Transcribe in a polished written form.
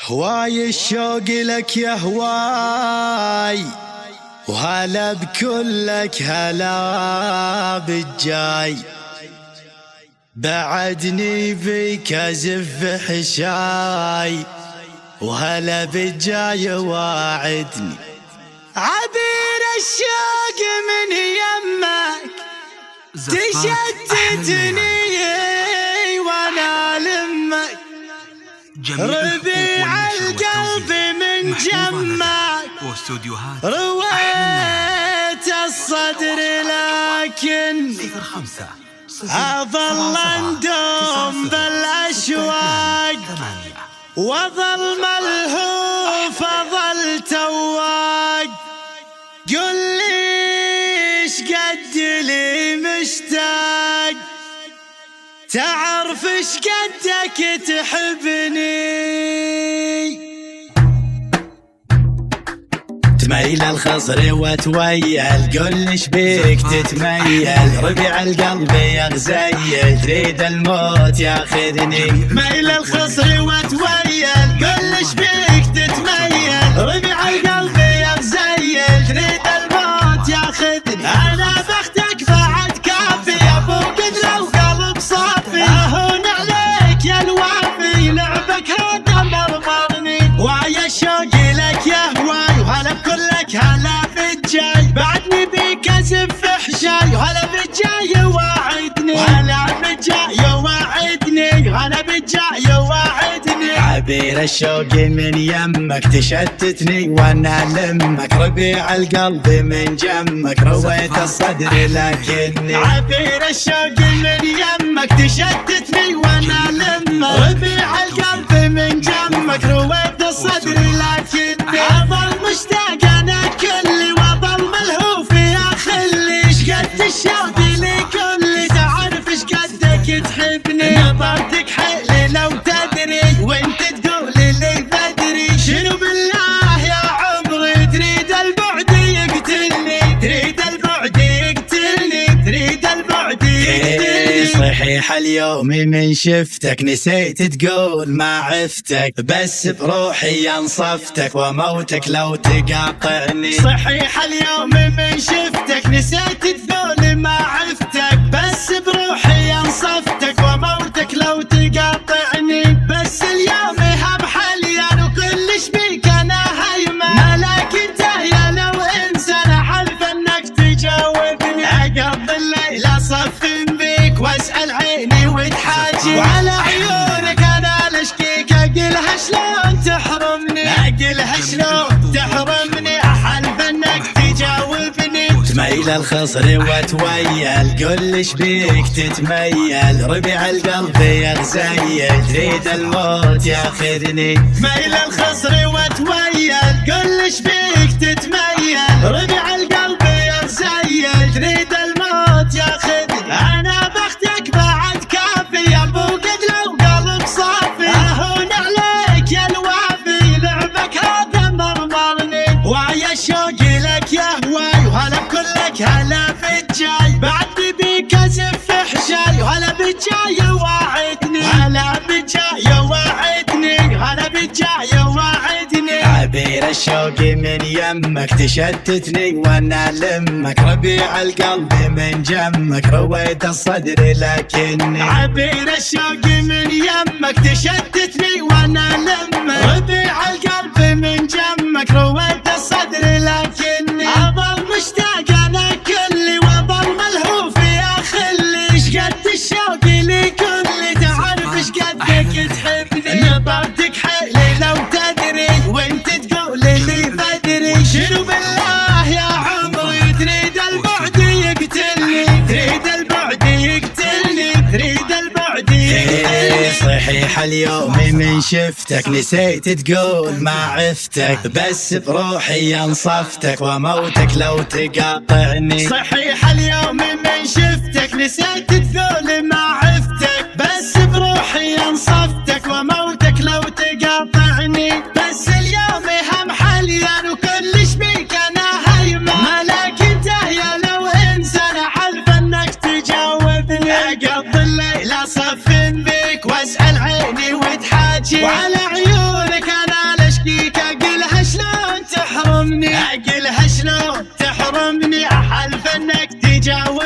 هواي الشوق لك يا هواي، وهلا بكلك هلا بالجاي. بعدني بك ازف حشاي، وهلا بالجاي واعدني. عبير الشوق من يمك تشتتني وانا لمك، ربيع القلب من جمك رويت الصدر، لكن أظل اندوم بالأشواق، وظل ملهوف أظل تواق. قل ليش قد لي مشتاق، تعرف اش قدك تحبني. تميل الخصر وتويل، قل ايش بيك تتميل. ربيع القلب يا غزيل، تريد الموت ياخذني. تميل الخصر وتويل، قل ايش بيك تتميل. ربيع القلب يا غزيل، تريد الموت ياخذني. انا بختك بعد كافي يا ابو قدره وقلب صافي، اهون عليك يا الوافي، لعبك هذا مرمرني. ويا الشوق لك يا هواي، وهلا بكلك هلا بالجاي. بعدني بيك ازف حشاي، وهلا بالجاي واعدني. وهلا بالجاي واعدني، هلا بالجاي واعدني. عبير الشوق من يمك تشتتني وانا لمك، ربيع القلب من جمك رويت الصدر، لكني عبير الشوق من يمك تشتتني وانا لمك، ربيع القلب من جمك رويت الصدر، لكني اظل مشتاق انا كلي، واظل ملهوف يا خلي. ايش قد الشوق لي كلي، تعرف ايش قدك تحبني. نظرتك حيلي لو تدري، وانت تقولي لي بدري. شنو بالله يا عمري، تريد البعد يقتلني، تريد البعد يقتلني، تريد البعد يقتلني. صحيح اليوم من شفتك نسيت تقول ما عفتك، بس بروحي انصفتك وموتك لو تقاطعني. صحيح اليوم من شفتك نسيت تقول ما عفتك، بس بروحي انصفتك وموتك لو تقاطعني. بس اليوم هب حليان وكلش بيك انا هيمن، ملاك انت يا لو انسان حلف انك تجاوبني. اقضي الليل اصف بيك واسال عيني وتحاجي، وعلى عيونك انا لشكيك اقلها شلون تحرمني، اقلها شلون تحرمني. احلف انك تجاوبني. تميل الخصر وتويل، قل ايش بيك تتميل. ربيع القلب يا غزيل، تريد الموت ياخذني. تميل الخصر وتويل، قل ايش بيك تتميل. ربيع القلب يا غزيل، تريد الموت ياخذني. انا بختك بعد كافي يا ابو قدره وقلب صافي، اهون عليك يا الوافي، لعبك هذا مرمرني. ويا الشوق لك يا هواي، وهلا بكلك هلا بالجاي. بعدني بيك ازف حشاي، وهلا بالجاي واعدني. هلا بالجاي واعدني، هلا بالجاي واعدني. عبير الشوق من يمك تشتتني وانا لمك، ربيع القلب من جمك رويت الصدر، لكني عبير الشوق من يمك تشتتني وانا لمك، ربيع القلب من جمك رويت الصدر، لكني اظل مشتاق انا كلي، واظل ملهوف يا خلي. ايش قد الشوق لي كلي، تعرف ايش قدك تحبني. نظرتك حيلي لو تدري، وانت تقولي لي بدري. شنو بالله يا عمري، تريد البعد يقتلني، تريد البعد يقتلني، تريد البعد يقتلني. صحيح اليوم من شفتك نسيت تقول ما عفتك، بس بروحي انصفتك وموتك لو تقاطعني. صحيح اليوم من شفتك نسيت تقول ما عفتك، بس بروحي انصفتك وموتك لو تقاطعني. بس اليوم هم حليان وكلش بيك انا هيمن، ملاك انت يا لو انسان حلف انك تجاوبني. اقضي الليل اصف بيك واسال عيني وتحاجي، وعلى عيونك انا احترمني احلف انك تجاوب